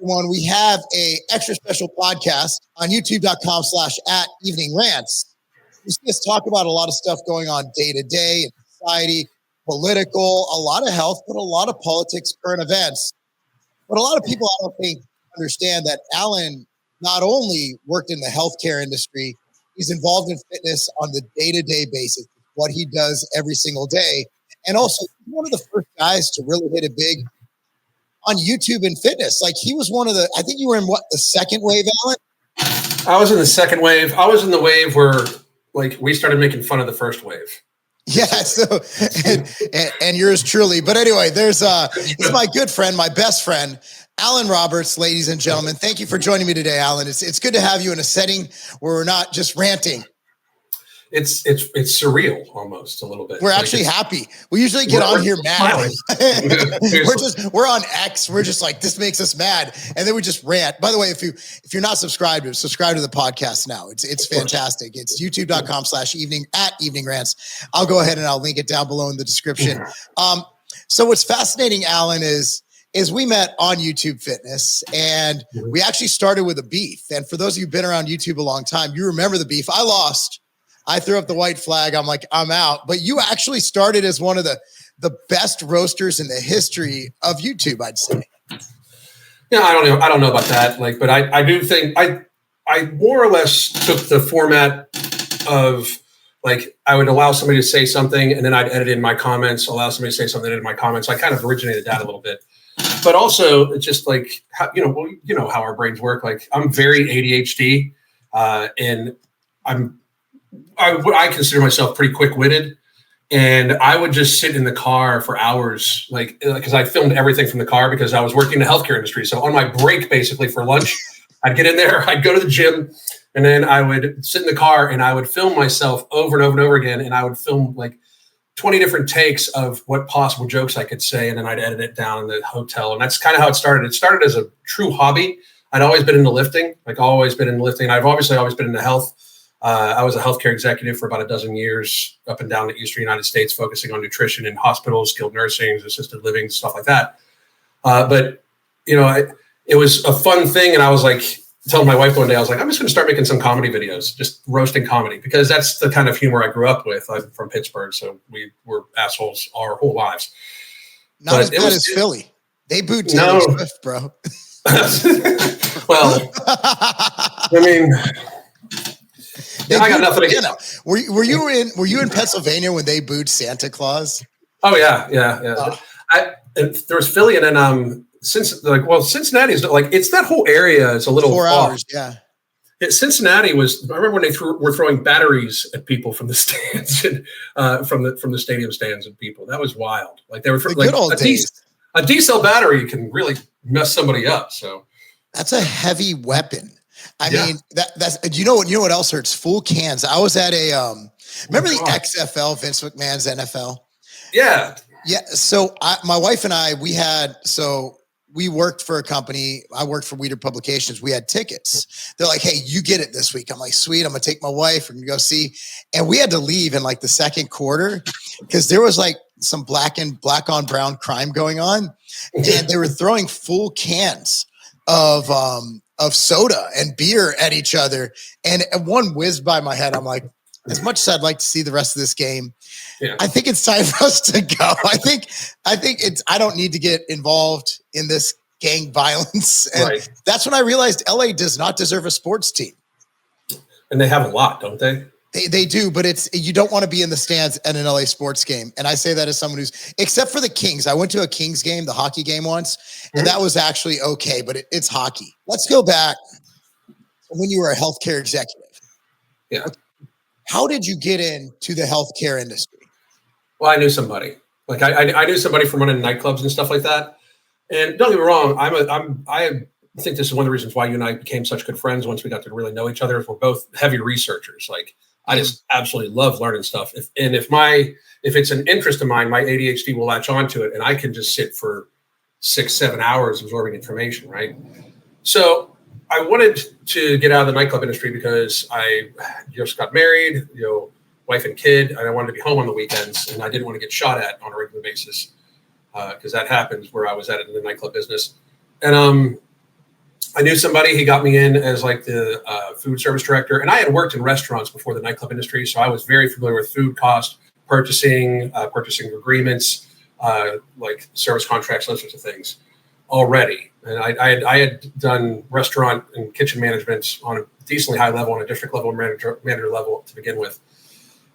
everyone, we have a extra special podcast on youtube.com/@eveningrants. You see us talk about a lot of stuff going on day to day in society, political, a lot of health, but a lot of politics, current events. But a lot of people, I don't think, understand that Alan not only worked in the healthcare industry, he's involved in fitness on the day-to-day basis, what he does every single day. And also, he's one of the first guys to really hit it big on YouTube and fitness. Like, he was one of the, I think you were in the second wave, Alan? I was in the second wave. I was in the wave where, like, we started making fun of the first wave. Yeah. So, and yours truly. But anyway, this is my good friend, my best friend, Alan Roberts, ladies and gentlemen. Thank you for joining me today, Alan. It's good to have you in a setting where we're not just ranting. It's surreal almost a little bit. We're actually happy. We usually get on here mad. we're on X. We're just like, this makes us mad. And then we just rant. By the way, if you're not subscribed, subscribe to the podcast now. It's fantastic. It's youtube.com/eveningrants. I'll go ahead and I'll link it down below in the description. So what's fascinating, Alan, is we met on YouTube Fitness, and we actually started with a beef. And for those of you who've been around YouTube a long time, you remember the beef. I lost. I threw up the white flag. I'm like, I'm out. But you actually started as one of the best roasters in the history of YouTube, I'd say. Yeah, I don't know about that. Like, but I do think I more or less took the format of, like, I would allow somebody to say something and then I'd edit in my comments, allow somebody to say something in my comments. I kind of originated that a little bit. But also, it's just like, how how our brains work. Like, I'm very ADHD, and I consider myself pretty quick-witted, and I would just sit in the car for hours, like, because I filmed everything from the car because I was working in the healthcare industry. So on my break, basically for lunch, I'd get in there, I'd go to the gym, and then I would sit in the car and I would film myself over and over and over again. And I would film like 20 different takes of what possible jokes I could say. And then I'd edit it down in the hotel. And that's kind of how it started. It started as a true hobby. I'd always been into lifting, I've always been into health. I was a healthcare executive for about a dozen years up and down the Eastern United States, focusing on nutrition in hospitals, skilled nursing, assisted living, stuff like that. But, it was a fun thing. And I was like, telling my wife one day, I was like, I'm just going to start making some comedy videos, just roasting comedy, because that's the kind of humor I grew up with. I'm from Pittsburgh, so we were assholes our whole lives. Not as bad as Philly. They booed Taylor Swift, bro. Well, I mean... I got nothing against. Were you in Pennsylvania when they booed Santa Claus? Oh yeah. There was Philly, and then Cincinnati is like, it's that whole area is a little 4 hours. Yeah. Cincinnati was. I remember when they were throwing batteries at people from the stands and from the stadium stands and people. That was wild. Like, they were the good old days. A D-cell battery can really mess somebody up. So that's a heavy weapon. I mean, that's, you know what else hurts? Full cans. I was at remember the XFL, Vince McMahon's NFL? Yeah. Yeah. So my wife and I, we worked for a company. I worked for Weeder Publications. We had tickets. They're like, hey, you get it this week. I'm like, sweet. I'm going to take my wife. We're going to go see. And we had to leave in like the second quarter because there was like some black on brown crime going on. And they were throwing full cans of soda and beer at each other. And one whizzed by my head. I'm like, as much as I'd like to see the rest of this game, I think it's time for us to go. I think I don't need to get involved in this gang violence. And that's when I realized LA does not deserve a sports team. And they have a lot, don't they? They do, but you don't want to be in the stands at an LA sports game. And I say that as someone who's, except for the Kings. I went to a Kings game, the hockey game once, and that was actually okay, but it's hockey. Let's go back when you were a healthcare executive. Yeah. How did you get into the healthcare industry? Well, I knew somebody. Like, I knew somebody from running nightclubs and stuff like that. And don't get me wrong, I think this is one of the reasons why you and I became such good friends once we got to really know each other. Is we're both heavy researchers. Like, I just absolutely love learning stuff. If it's an interest of mine, my ADHD will latch onto it, and I can just sit for 6-7 hours absorbing information. Right. So I wanted to get out of the nightclub industry because I just got married, wife and kid, and I wanted to be home on the weekends, and I didn't want to get shot at on a regular basis because that happens where I was at in the nightclub business. And I knew somebody. He got me in as like the food service director, and I had worked in restaurants before the nightclub industry, so I was very familiar with food cost, purchasing agreements, like service contracts, those sorts of things already. And I had done restaurant and kitchen management on a decently high level, on a district level, manager level to begin with.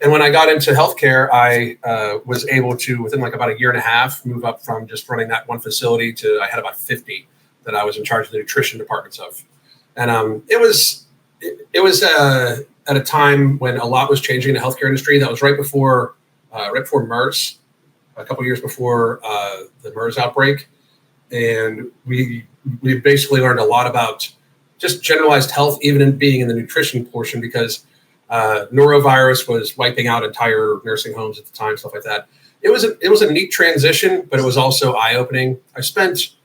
And when I got into healthcare, I was able to, within like about a year and a half, move up from just running that one facility to I had about 50 that I was in charge of the nutrition departments of. And it was at a time when a lot was changing in the healthcare industry. That was right before MERS, a couple of years before the MERS outbreak. And we basically learned a lot about just generalized health, even in being in the nutrition portion, because norovirus was wiping out entire nursing homes at the time, stuff like that. It was a neat transition, but it was also eye-opening. I spent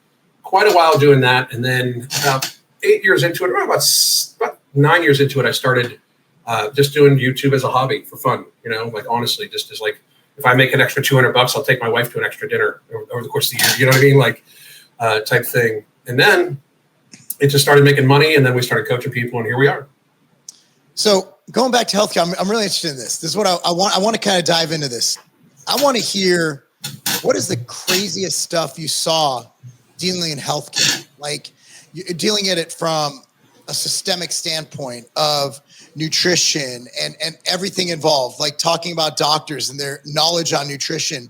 quite a while doing that, and then about 8 years into it, or about 9 years into it, I started just doing YouTube as a hobby for fun. Like honestly, just as like, if I make an extra $200, I'll take my wife to an extra dinner over the course of the year. You know what I mean? Like type thing. And then it just started making money, and then we started coaching people, and here we are. So going back to healthcare, I'm really interested in this. This is what I want. I want to kind of dive into this. I want to hear, what is the craziest stuff you saw dealing in healthcare? Like dealing at it from a systemic standpoint of nutrition and everything involved, like talking about doctors and their knowledge on nutrition.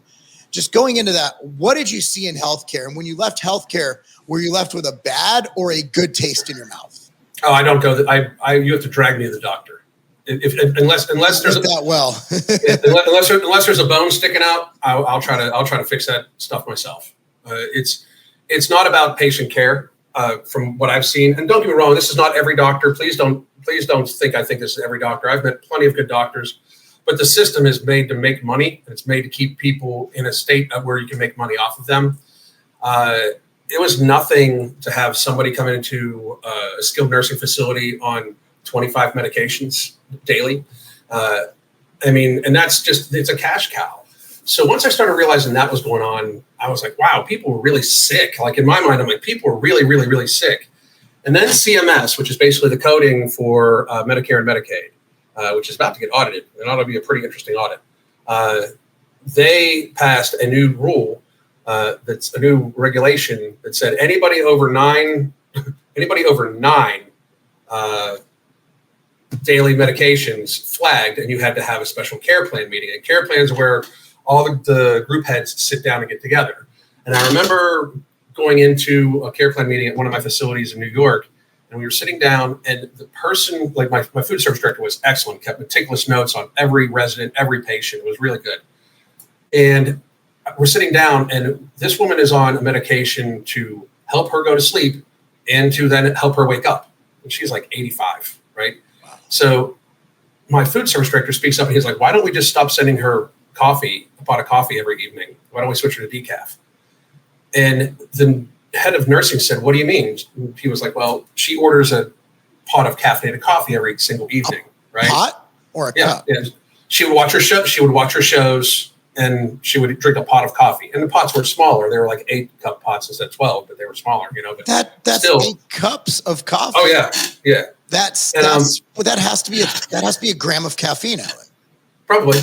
Just going into that, what did you see in healthcare? And when you left healthcare, were you left with a bad or a good taste in your mouth? Oh, I don't go. You have to drag me to the doctor. Unless there's unless there's a bone sticking out, I'll try to fix that stuff myself. It's not about patient care, from what I've seen. And don't get me wrong, this is not every doctor. Please don't think I think this is every doctor. I've met plenty of good doctors, but the system is made to make money. And it's made to keep people in a state where you can make money off of them. It was nothing to have somebody come into a skilled nursing facility on 25 medications daily. And that's just, it's a cash cow. So once I started realizing that was going on, I was like, wow, people were really sick. Like in my mind, I'm like, people were really, really, really sick. And then CMS, which is basically the coding for Medicare and Medicaid, which is about to get audited. And that'll be a pretty interesting audit. They passed a new rule. That's a new regulation that said anybody over nine daily medications flagged, and you had to have a special care plan meeting. And care plans are where all the group heads sit down and get together. And I remember going into a care plan meeting at one of my facilities in New York, and we were sitting down, and the person, like my food service director, was excellent, kept meticulous notes on every resident, every patient. It was really good. And we're sitting down, and this woman is on a medication to help her go to sleep and to then help her wake up. And she's like 85, right? Wow. So my food service director speaks up, and he's like, why don't we just stop sending her a pot of coffee every evening? Why don't we switch her to decaf? And the head of nursing said, what do you mean? And he was like, well, she orders a pot of caffeinated coffee every single evening, right? Pot or a cup? Yeah. She would watch her show. She would watch her shows, and she would drink a pot of coffee. And the pots were smaller. They were like 8-cup pots instead of 12, but they were smaller, But that's still 8 cups of coffee. Oh yeah, yeah. That has to be a gram of caffeine, Alan. Probably.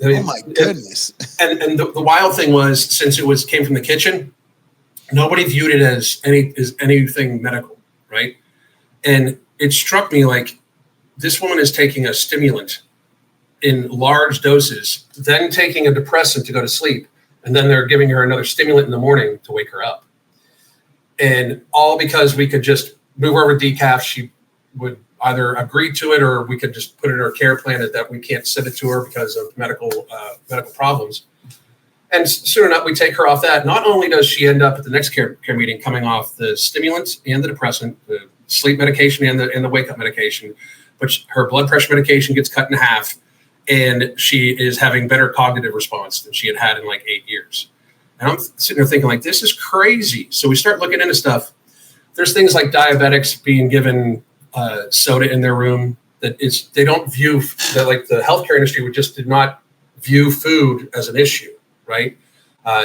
I mean, oh my goodness. And the wild thing was, since it came from the kitchen, nobody viewed it as anything medical, right? And it struck me like, this woman is taking a stimulant in large doses, then taking a depressant to go to sleep, and then they're giving her another stimulant in the morning to wake her up. And all because we could just move her over decaf. She would either agree to it, or we could just put it in her care plan that we can't send it to her because of medical problems. And soon enough, we take her off that. Not only does she end up at the next care meeting coming off the stimulants and the depressant, the sleep medication and the wake up medication, but her blood pressure medication gets cut in half, and she is having better cognitive response than she had in like 8 years. And I'm sitting there thinking, like, this is crazy. So we start looking into stuff. There's things like diabetics being given soda in their room they don't view that, like the healthcare industry did not view food as an issue, right?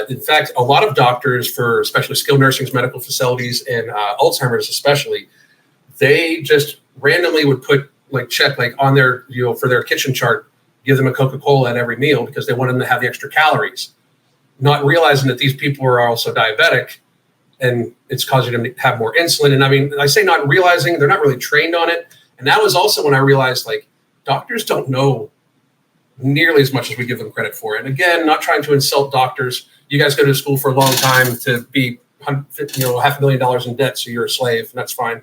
In fact, a lot of doctors for especially skilled nursing medical facilities and Alzheimer's especially, they just randomly would put check on their, for their kitchen chart, give them a Coca-Cola at every meal because they want them to have the extra calories, not realizing that these people are also diabetic and it's causing them to have more insulin. And I mean, I say not realizing, they're not really trained on it. And that was also when I realized doctors don't know nearly as much as we give them credit for. And again, not trying to insult doctors. You guys go to school for a long time to be, $500,000 in debt, so you're a slave, and that's fine.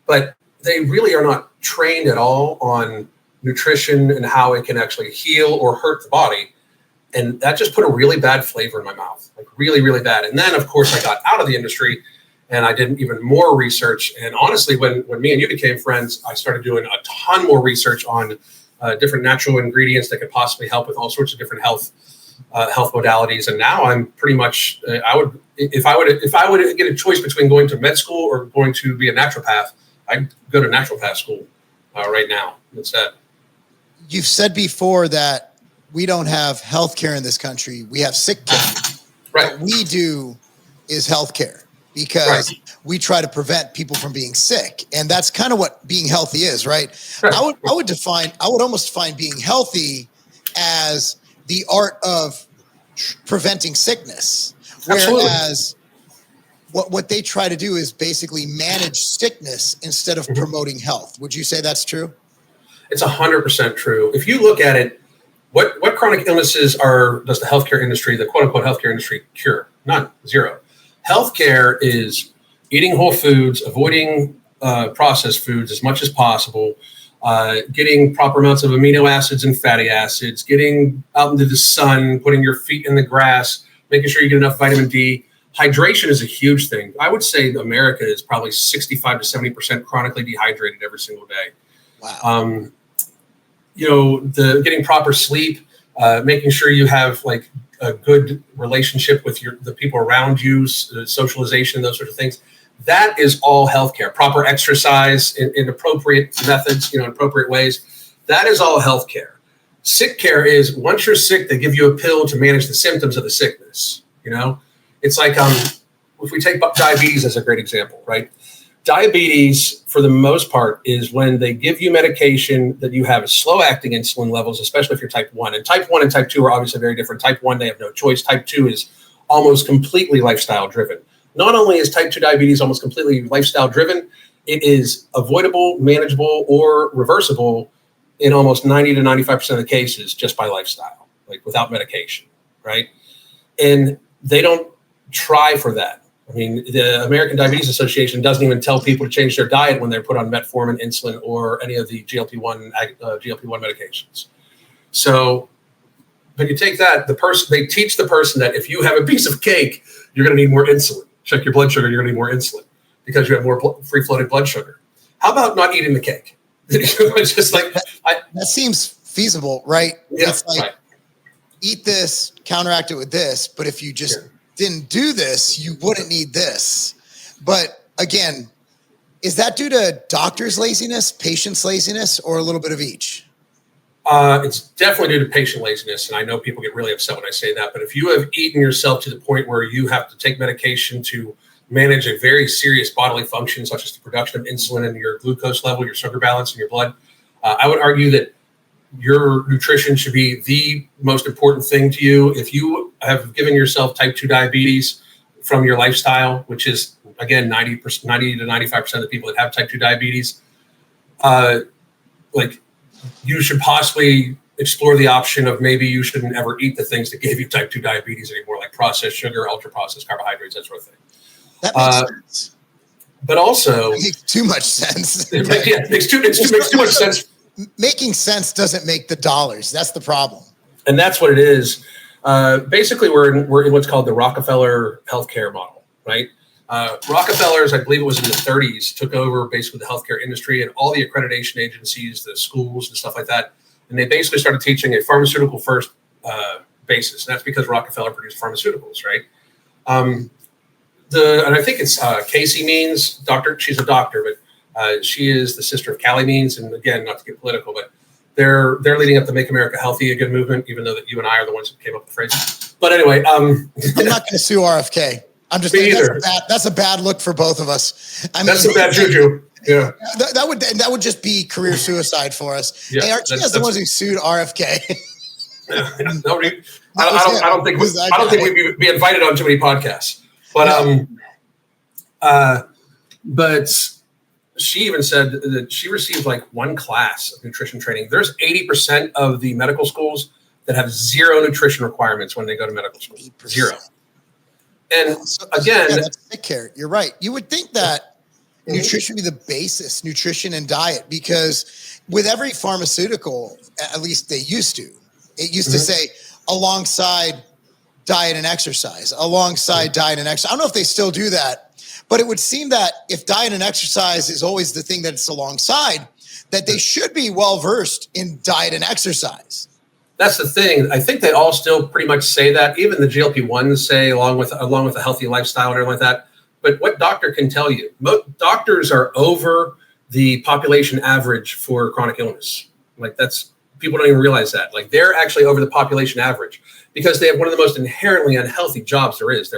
But they really are not trained at all on nutrition and how it can actually heal or hurt the body. And that just put a really bad flavor in my mouth, really, really bad. And then, of course, I got out of the industry and I did even more research. And honestly, when me and you became friends, I started doing a ton more research on different natural ingredients that could possibly help with all sorts of different health modalities. And now I'm pretty much, if I would get a choice between going to med school or going to be a naturopath, I'd go to naturopath school right now instead. You've said before that we don't have healthcare in this country. We have sick care. Right. What we do is healthcare because we try to prevent people from being sick. And that's kind of what being healthy is, right? I would almost define being healthy as the art of preventing sickness. Absolutely. Whereas what they try to do is basically manage sickness instead of promoting health. Would you say that's true? It's 100% true. If you look at it, what chronic illnesses does the healthcare industry, the quote unquote healthcare industry, cure? None, zero. Healthcare is eating whole foods, avoiding processed foods as much as possible, getting proper amounts of amino acids and fatty acids, getting out into the sun, putting your feet in the grass, making sure you get enough vitamin D. Hydration is a huge thing. I would say America is probably 65 to 70% chronically dehydrated every single day. Wow. Getting proper sleep, making sure you have a good relationship with the people around you, socialization, those sorts of things. That is all healthcare. Proper exercise in appropriate methods, in appropriate ways. That is all healthcare. Sick care is once you're sick, they give you a pill to manage the symptoms of the sickness. It's like if we take diabetes as a great example, right? Diabetes, for the most part, is when they give you medication that you have slow-acting insulin levels, especially if you're type 1. And type 1 and type 2 are obviously very different. Type 1, they have no choice. Type 2 is almost completely lifestyle-driven. Not only is type 2 diabetes almost completely lifestyle-driven, it is avoidable, manageable, or reversible in almost 90 to 95% of the cases just by lifestyle, without medication, right? And they don't try for that. I mean, the American Diabetes Association doesn't even tell people to change their diet when they're put on metformin, insulin, or any of the GLP-1 medications. So, but you take that, they teach the person that if you have a piece of cake, you're going to need more insulin. Check your blood sugar, you're going to need more insulin because you have more free-floating blood sugar. How about not eating the cake? It's just that seems feasible, right? Yeah, it's eat this, counteract it with this, but if you just didn't do this, you wouldn't need this. But again, is that due to doctors' laziness, patients' laziness, or a little bit of each? It's definitely due to patient laziness. And I know people get really upset when I say that, but if you have eaten yourself to the point where you have to take medication to manage a very serious bodily function, such as the production of insulin and your glucose level, your sugar balance in your blood, I would argue that your nutrition should be the most important thing to you. If you have given yourself type 2 diabetes from your lifestyle, which is, again, 90 to 95% of the people that have type 2 diabetes, you should possibly explore the option of maybe you shouldn't ever eat the things that gave you type 2 diabetes anymore, like processed sugar, ultra-processed carbohydrates, that sort of thing. That makes sense. But also... It makes too much sense. It makes too much sense. Making sense doesn't make the dollars. That's the problem. And that's what it is. Basically, we're in what's called the Rockefeller healthcare model, right? Rockefellers, I believe it was in the 30s, took over basically the healthcare industry and all the accreditation agencies, the schools and stuff like that. And they basically started teaching a pharmaceutical first basis. And that's because Rockefeller produced pharmaceuticals, right? And I think it's Casey Means, doctor. She's a doctor, but she is the sister of Callie Means. And again, not to get political, but They're leading up to Make America Healthy, a good movement, even though that you and I are the ones who came up with the phrase. But anyway, I'm not going to sue RFK. I'm just me either. That's a bad look for both of us. I mean, that's a bad juju. Yeah, that would just be career suicide for us. Yeah, hey, aren't you guys the ones who sued RFK? Yeah, nobody. I don't think we'd be invited on too many podcasts. But she even said that she received like one class of nutrition training. There's 80% of the medical schools that have zero nutrition requirements when they go to medical school. 8%. Zero. And again, that's sick care. You're right. You would think that nutrition would be the basis, nutrition and diet, because with every pharmaceutical, at least they used to, it used to say alongside diet and exercise, alongside diet and exercise. I don't know if they still do that. But it would seem that if diet and exercise is always the thing that it's alongside, that they should be well-versed in diet and exercise. That's the thing. I think they all still pretty much say that. Even the GLP-1s say along with a healthy lifestyle and everything like that. But what doctor can tell you? Most doctors are over the population average for chronic illness. Like people don't even realize that. Like they're actually over the population average because they have one of the most inherently unhealthy jobs there is.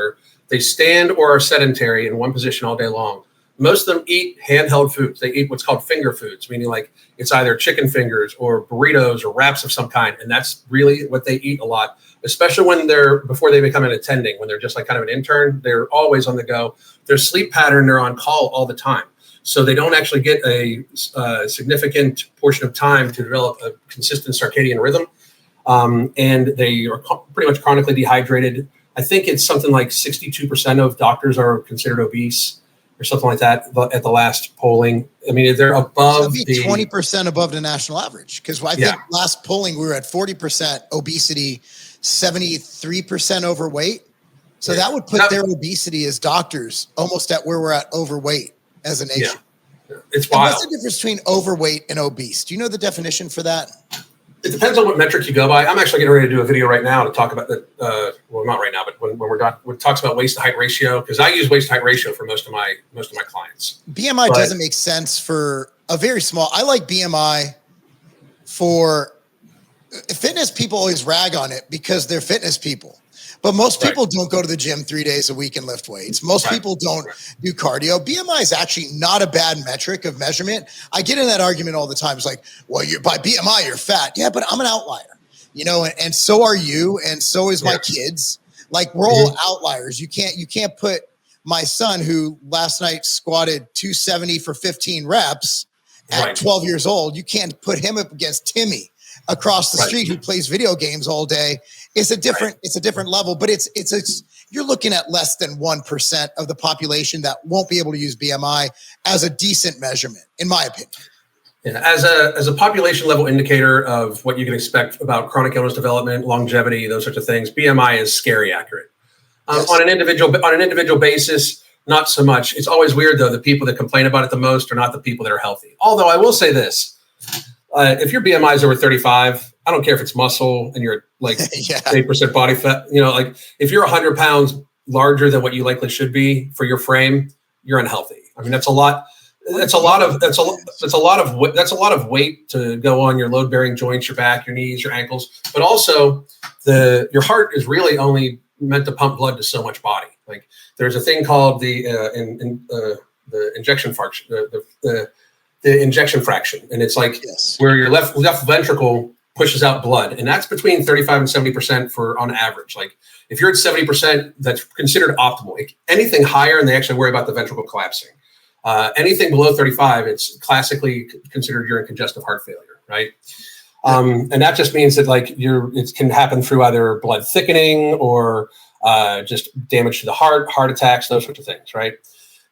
They stand or are sedentary in one position all day long. Most of them eat handheld foods. They eat what's called finger foods, meaning like it's either chicken fingers or burritos or wraps of some kind. And that's really what they eat a lot, especially before they become an attending, when they're just like kind of an intern, they're always on the go. Their sleep pattern, they're on call all the time. So they don't actually get a significant portion of time to develop a consistent circadian rhythm. And they are pretty much chronically dehydrated. I think it's something like 62% of doctors are considered obese or something like that at the last polling. I mean, they're above 20% above the national average. Because I think last polling, we were at 40% obesity, 73% overweight. So that would put their obesity as doctors almost at where we're at overweight as a nation. Yeah. It's wild. What's the difference between overweight and obese? Do you know the definition for that? It depends on what metric you go by. I'm actually getting ready to do a video right now to talk about that. Well, not right now, but when we're done, it talks about waist to height ratio, because I use waist to height ratio for most of my clients. BMI doesn't make sense for a very small. I like BMI for fitness. People always rag on it because they're fitness people. But most people don't go to the gym 3 days a week and lift weights. Most people don't do cardio. BMI is actually not a bad metric of measurement. I get in that argument all the time. It's like, well, by BMI, you're fat. Yeah, but I'm an outlier, and so are you. And so is my kids. Like we're all outliers. You can't put my son, who last night squatted 270 for 15 reps at 12 years old. You can't put him up against Timmy across the street who plays video games all day. It's a different level, but it's you're looking at less than 1% of the population that won't be able to use BMI as a decent measurement, in my opinion. Yeah, as a population level indicator of what you can expect about chronic illness development, longevity, those sorts of things, BMI is scary accurate. On an individual basis, not so much. It's always weird though. The people that complain about it the most are not the people that are healthy. Although I will say this. If your BMI is over 35, I don't care if it's muscle and you're like 8% body fat, like if you're 100 pounds larger than what you likely should be for your frame, you're unhealthy. I mean, that's a lot of weight to go on your load bearing joints, your back, your knees, your ankles, but also your heart is really only meant to pump blood to so much body. Like there's a thing called the injection fraction, the injection fraction. And it's like where your left ventricle pushes out blood. And that's between 35 and 70% on average. Like if you're at 70%, that's considered optimal. Anything higher, and they actually worry about the ventricle collapsing. Anything below 35, it's classically considered you're in congestive heart failure, right? And that just means that like it can happen through either blood thickening or just damage to the heart attacks, those sorts of things, right?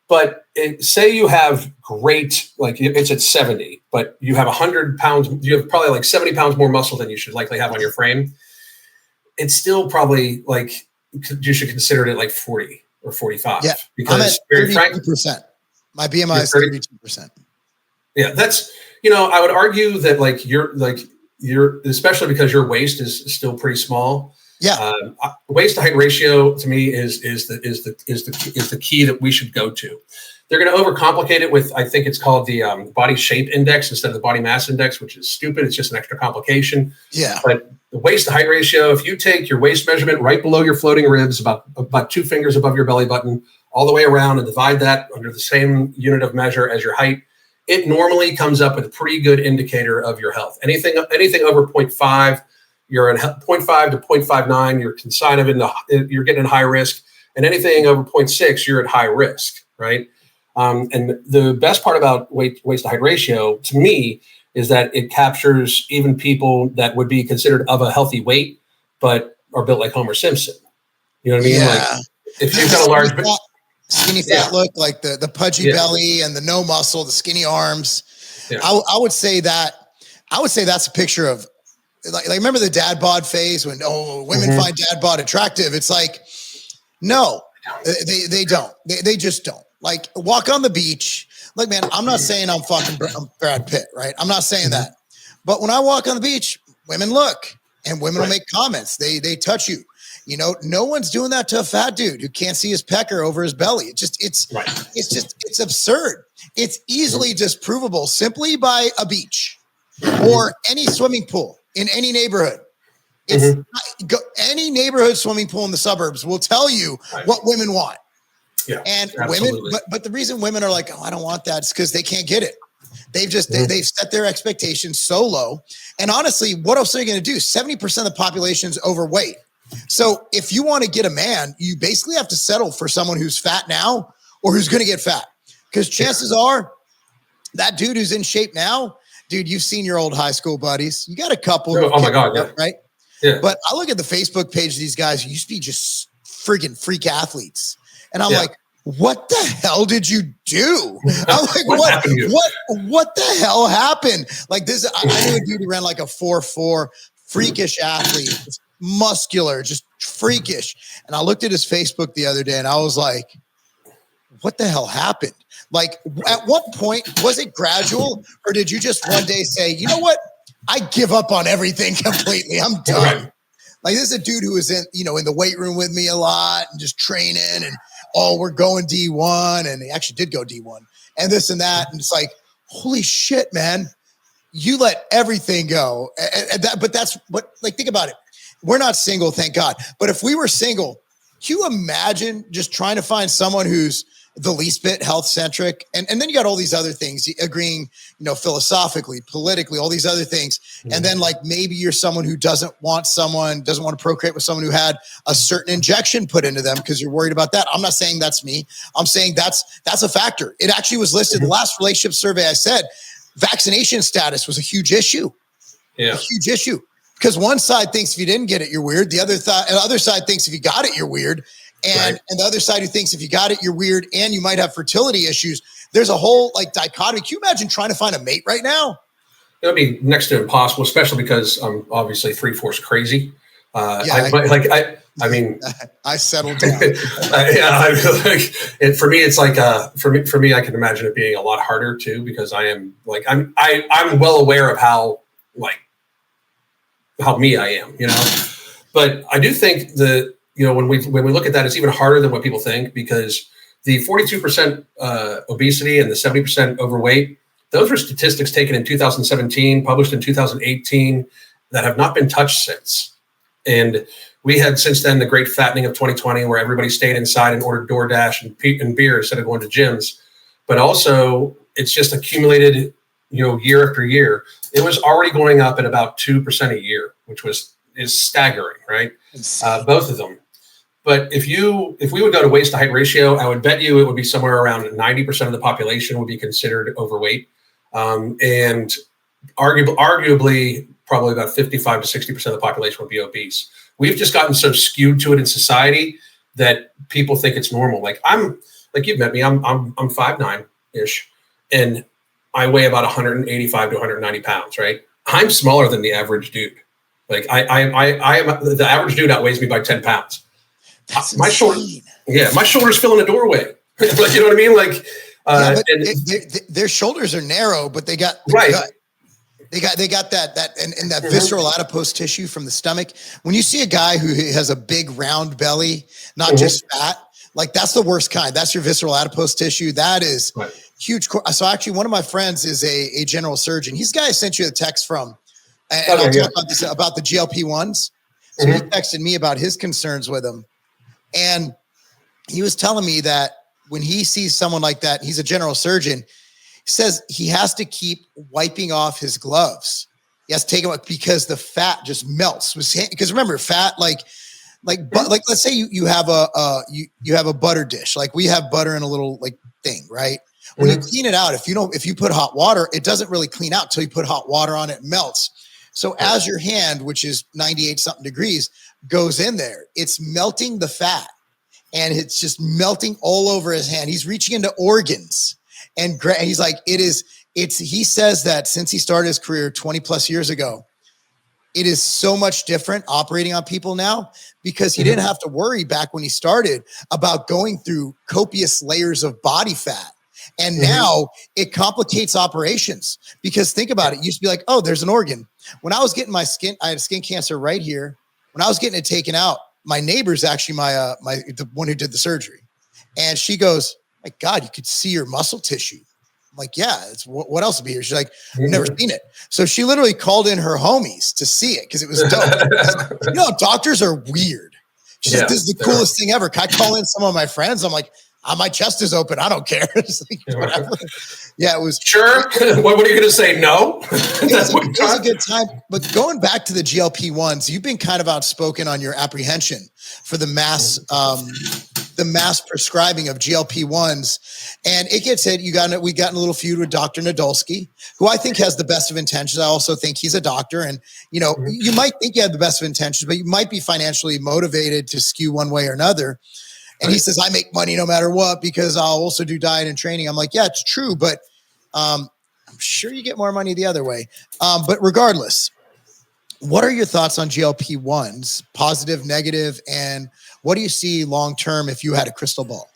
But say you have it's at 70, but you have 100 pounds, you have probably like 70 pounds more muscle than you should likely have on your frame. It's still probably like, you should consider it like 40 or 45. Yeah, because I'm at 32%. My BMI is 32%. Yeah, that's, I would argue that you're especially because your waist is still pretty small. Yeah, waist to height ratio to me is the key that we should go to. they're going to overcomplicate it with, I think it's called the body shape index instead of the body mass index, which is stupid. It's just an extra complication. Yeah. But the waist to height ratio, if you take your waist measurement right below your floating ribs, about 2 fingers above your belly button, all the way around, and divide that under the same unit of measure as your height, it normally comes up with a pretty good indicator of your health. Anything over 0.5, you're in 0.5 to 0.59, you're getting in high risk. And anything over 0.6, you're at high risk, right? And the best part about waist to height ratio, to me, is that it captures even people that would be considered of a healthy weight, but are built like Homer Simpson. You know what I mean? Yeah. Like if you've got a large skinny fat look, like the pudgy belly and the no muscle, the skinny arms. Yeah. I would say that's a picture of like remember the dad bod phase when women find dad bod attractive. It's like, no, they don't. They just don't. Like walk on the beach. Like, man, I'm not saying I'm Brad Pitt, right? I'm not saying that. But when I walk on the beach, women look and women will make comments. They touch you. You know, no one's doing that to a fat dude who can't see his pecker over his belly. It's absurd. It's easily disprovable simply by a beach or any swimming pool in any neighborhood. Any neighborhood swimming pool in the suburbs will tell you what women want. Yeah, and absolutely. women, but the reason women are like, oh, I don't want that, is because they can't get it. They've just they've set their expectations so low. And honestly, what else are you going to do? 70% of the population is overweight. So if you want to get a man, you basically have to settle for someone who's fat now or who's going to get fat. Because chances are that dude who's in shape now, dude, you've seen your old high school buddies. You got a couple. Oh my God. Yeah. Right. Yeah. But I look at the Facebook page of these guys who used to be just friggin' freak athletes. And I'm like, what the hell did you do? I'm like, what the hell happened? Like this, I knew a dude who ran like a 4.4, freakish athlete, muscular, just freakish. And I looked at his Facebook the other day and I was like, what the hell happened? Like at what point was it gradual, or did you just one day say, you know what? I give up on everything completely. I'm done. Right. Like this is a dude who was in the weight room with me a lot and just training and, we're going D1. And he actually did go D1 and this and that. And it's like, holy shit, man, you let everything go. But that's what, like, think about it. We're not single, thank God. But if we were single, can you imagine just trying to find someone who's the least bit health centric? And then you got all these other things, agreeing, philosophically, politically, all these other things. Mm-hmm. And then like, maybe you're someone who doesn't want to procreate with someone who had a certain injection put into them because you're worried about that. I'm not saying that's me. I'm saying that's a factor. It actually was listed. The last relationship survey I said, vaccination status was a huge issue. Yeah. A huge issue. Because one side thinks if you didn't get it, you're weird. The other side thinks if you got it, you're weird. And the other side who thinks if you got it, you're weird and you might have fertility issues. There's a whole like dichotomy. Can you imagine trying to find a mate right now? It would be next to impossible, especially because I'm obviously 3/4 crazy. I mean, I settled down. For me, it's like for me, I can imagine it being a lot harder too, because I am like I'm well aware of how me I am, But I do think that when we look at that, it's even harder than what people think, because the 42% obesity and the 70% overweight, those were statistics taken in 2017, published in 2018, that have not been touched since. And we had since then the great fattening of 2020, where everybody stayed inside and ordered DoorDash and beer instead of going to gyms. But also, it's just accumulated, year after year. It was already going up at about 2% a year, which is staggering, right? Both of them. But if we would go to waist to height ratio, I would bet you it would be somewhere around 90% of the population would be considered overweight. And arguably, probably about 55 to 60% of the population would be obese. We've just gotten so skewed to it in society that people think it's normal. Like you've met me, I'm 5'9" and I weigh about 185 to 190 pounds, right? I'm smaller than the average dude. Like I am, the average dude outweighs me by 10 pounds. That's my shoulders fill in a doorway. Like, you know what I mean? Like, their shoulders are narrow, but they got gut. They got that and that visceral adipose tissue from the stomach. When you see a guy who has a big round belly, not just fat, Like that's the worst kind. That's your visceral adipose tissue. That is huge. So actually one of my friends is a general surgeon. He's the guy I sent you a text from. And I'll talk about this, about the GLP-1s. So he texted me about his concerns with them. And he was telling me that when he sees someone like that, he's a general surgeon, he says he has to keep wiping off his gloves. He has to take them because the fat just melts. Because remember, fat, like let's say you have a butter dish. Like we have butter in a little like thing, right? When you clean it out, if you put hot water, it doesn't really clean out till you put hot water on it, it melts. So as your hand, which is 98 something degrees, goes in there, it's melting the fat and it's just melting all over his hand. He's reaching into organs and he's like, he says that since he started his career 20 plus years ago, it is so much different operating on people now because he didn't have to worry back when he started about going through copious layers of body fat. And now it complicates operations because think about it. It used to be like, oh, there's an organ. When I was getting I had skin cancer right here. When I was getting it taken out, my neighbor's actually the one who did the surgery. And she goes, my God, you could see your muscle tissue. I'm like, yeah, it's what else would be here? She's like, I've never seen it. So she literally called in her homies to see it because it was dope. Doctors are weird. She said, this is the coolest thing ever. Can I call in some of my friends? I'm like, my chest is open. I don't care. It's like, whatever. Yeah, it was. Sure. What are you going to say? No. It was a good time. But going back to the GLP-1s, you've been kind of outspoken on your apprehension for the mass prescribing of GLP-1s. And it gets hit. We got in a little feud with Dr. Nadolski, who I think has the best of intentions. I also think he's a doctor. And, you might think you have the best of intentions, but you might be financially motivated to skew one way or another. And he says, I make money no matter what because I'll also do diet and training. I'm like, yeah, it's true. But I'm sure you get more money the other way. But regardless, what are your thoughts on GLP-1s, positive, negative, and what do you see long-term if you had a crystal ball?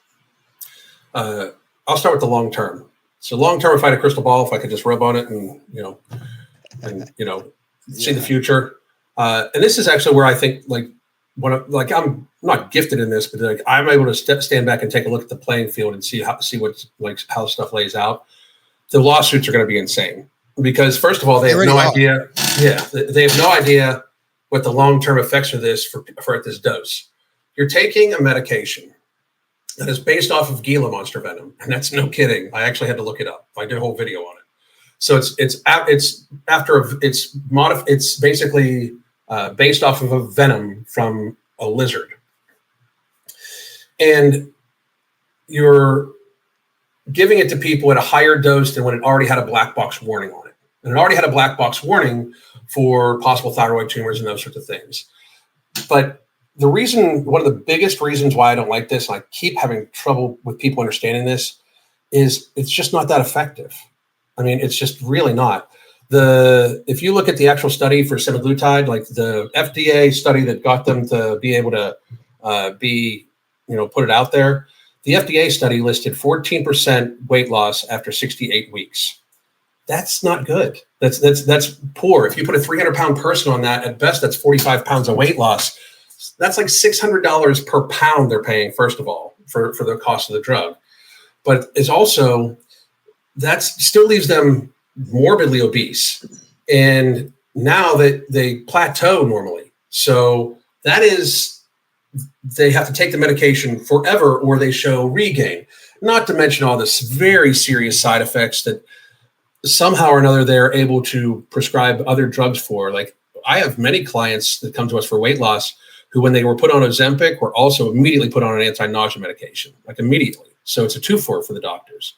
I'll start with the long-term. So long-term, if I had a crystal ball, if I could just rub on it and, see the future. And this is actually where I think I'm not gifted in this, but I'm able to stand back and take a look at the playing field and see how stuff lays out. The lawsuits are going to be insane because first of all, they have no idea. Yeah. They have no idea what the long-term effects of this for at this dose. You're taking a medication that is based off of Gila monster venom. And that's no kidding. I actually had to look it up. I did a whole video on it. So it's basically based off of a venom from a lizard. And you're giving it to people at a higher dose than when it already had a black box warning on it. And it already had a black box warning for possible thyroid tumors and those sorts of things. But one of the biggest reasons why I don't like this, and I keep having trouble with people understanding this, is it's just not that effective. I mean, it's just really not. If you look at the actual study for semaglutide, like the FDA study that got them to be able to put it out there, the FDA study listed 14% weight loss after 68 weeks. That's not good. That's poor. If you put a 300-pound person on that, at best, that's 45 pounds of weight loss. That's like $600 per pound they're paying, first of all, for the cost of the drug. But it's also, that still leaves them morbidly obese. And now that they plateau normally. So that is, they have to take the medication forever or they show regain. Not to mention all this very serious side effects that somehow or another they're able to prescribe other drugs for. Like I have many clients that come to us for weight loss who, when they were put on Ozempic, were also immediately put on an anti-nausea medication, like immediately. So it's a two-for the doctors.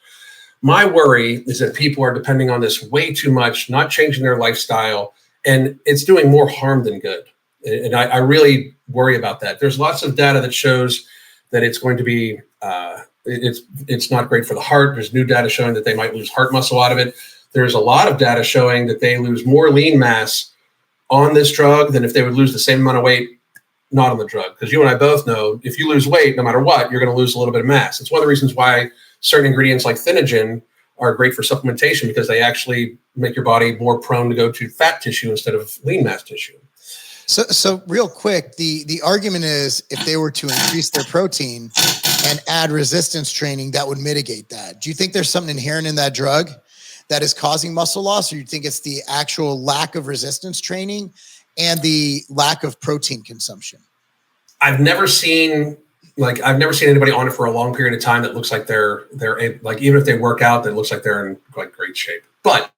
My worry is that people are depending on this way too much, not changing their lifestyle, and it's doing more harm than good. And I really worry about that. There's lots of data that shows that it's going to be, it's not great for the heart. There's new data showing that they might lose heart muscle out of it. There's a lot of data showing that they lose more lean mass on this drug than if they would lose the same amount of weight not on the drug. Because you and I both know if you lose weight, no matter what, you're going to lose a little bit of mass. It's one of the reasons why certain ingredients like Thinogen are great for supplementation, because they actually make your body more prone to go to fat tissue instead of lean mass tissue. So real quick, the argument is if they were to increase their protein, and add resistance training that would mitigate that. Do you think there's something inherent in that drug that is causing muscle loss, or you think it's the actual lack of resistance training and the lack of protein consumption? I've never seen anybody on it for a long period of time that looks like they're like, even if they work out, that looks like they're in like great shape. But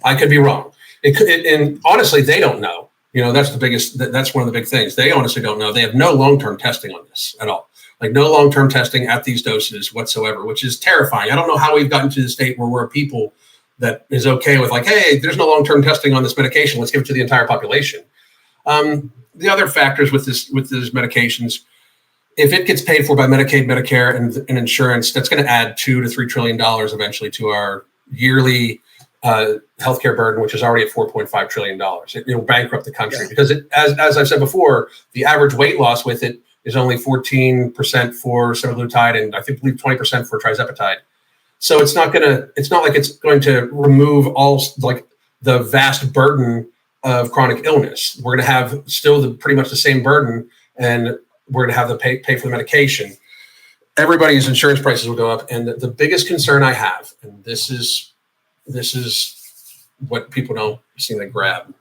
I could be wrong. And honestly, they don't know. That's that's one of the big things. They honestly don't know. They have no long-term testing on this at all. Like no long-term testing at these doses whatsoever, which is terrifying. I don't know how we've gotten to the state where we're people that is okay with like, hey, there's no long-term testing on this medication. Let's give it to the entire population. The other factors with these medications, if it gets paid for by Medicaid, Medicare, and insurance, that's going to add $2 to $3 trillion eventually to our yearly healthcare burden, which is already at $4.5 trillion. It will bankrupt the country because, as I've said before, the average weight loss with it is only 14% for semaglutide and I believe 20% for trizepatide. So it's not like it's going to remove all like the vast burden of chronic illness. We're going to have still pretty much the same burden, and we're going to have to pay for the medication. Everybody's insurance prices will go up. And the biggest concern I have, and this is what people don't seem to grab.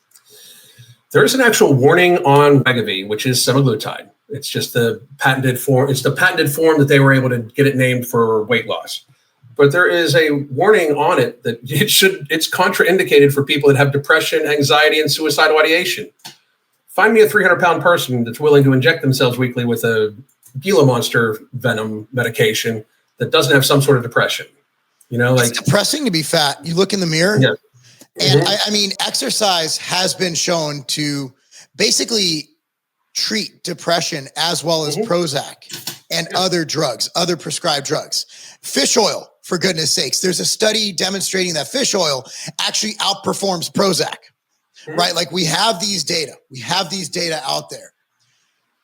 There is an actual warning on Wegovy, which is semaglutide. It's just the patented form. It's the patented form that they were able to get it named for weight loss. But there is a warning on it that it's contraindicated for people that have depression, anxiety, and suicidal ideation. Find me a 300-pound person that's willing to inject themselves weekly with a Gila monster venom medication that doesn't have some sort of depression. It's depressing to be fat. You look in the mirror, yeah. And I mean, exercise has been shown to basically treat depression as well as Prozac and other drugs, other prescribed drugs. Fish oil, for goodness sakes. There's a study demonstrating that fish oil actually outperforms Prozac, right? Like we have these data. We have these data out there.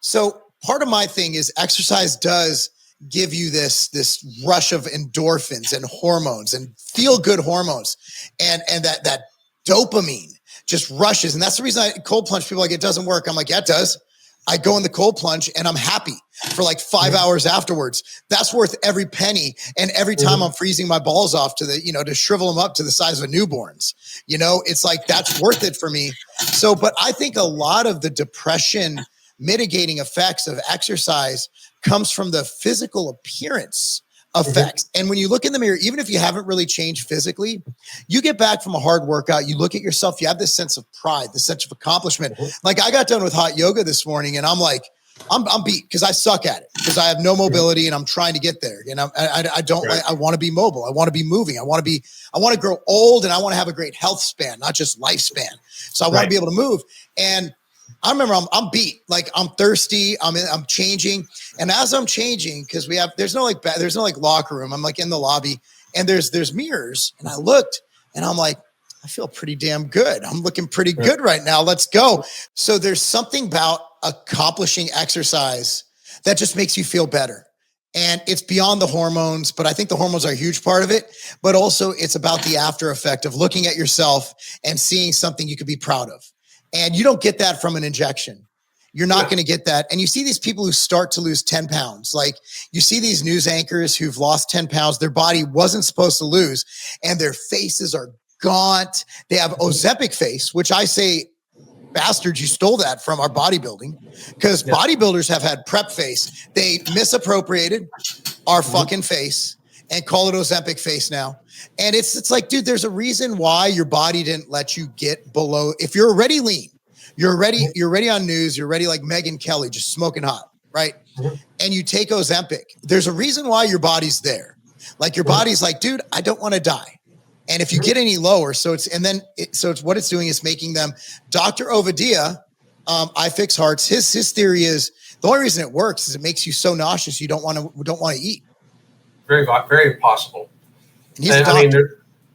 So part of my thing is exercise does give you this rush of endorphins and hormones and feel good hormones. And that dopamine just rushes. And that's the reason I cold plunge people like, it doesn't work. I'm like, yeah, it does. I go in the cold plunge and I'm happy for like 5 hours afterwards. That's worth every penny. And every time I'm freezing my balls off to to shrivel them up to the size of a newborn's, it's like, that's worth it for me. So, but I think a lot of the depression mitigating effects of exercise comes from the physical appearance effects. And when you look in the mirror, even if you haven't really changed physically, you get back from a hard workout, you look at yourself, you have this sense of pride, this sense of accomplishment. Like I got done with hot yoga this morning and I'm like, I'm beat because I suck at it because I have no mobility and I'm trying to get there. I don't I want to be mobile. I want to be moving. I want to grow old and I want to have a great health span, not just lifespan. So I want to be able to move. And I remember I'm beat, like I'm thirsty. I'm changing. And as I'm changing, cause there's no locker room. I'm like in the lobby and there's mirrors. And I looked and I'm like, I feel pretty damn good. I'm looking pretty good right now. Let's go. So there's something about accomplishing exercise that just makes you feel better. And it's beyond the hormones, but I think the hormones are a huge part of it. But also it's about the after effect of looking at yourself and seeing something you could be proud of. And you don't get that from an injection. You're not going to get that. And you see these people who start to lose 10 pounds. Like you see these news anchors who've lost 10 pounds. Their body wasn't supposed to lose and their faces are gaunt. They have Ozempic face, which I say, bastards, you stole that from our bodybuilding because bodybuilders have had prep face. They misappropriated our fucking face and call it Ozempic face now. And it's like, dude, there's a reason why your body didn't let you get below. If you're already lean, you're already on news, you're already like Megyn Kelly, just smoking hot, right? And you take Ozempic. There's a reason why your body's there. Like your body's like, dude, I don't want to die. And if you get any lower, so it's what it's doing is making them. Dr. Ovadia, I Fix Hearts. His theory is the only reason it works is it makes you so nauseous you don't want to eat. Very, very possible. And I mean,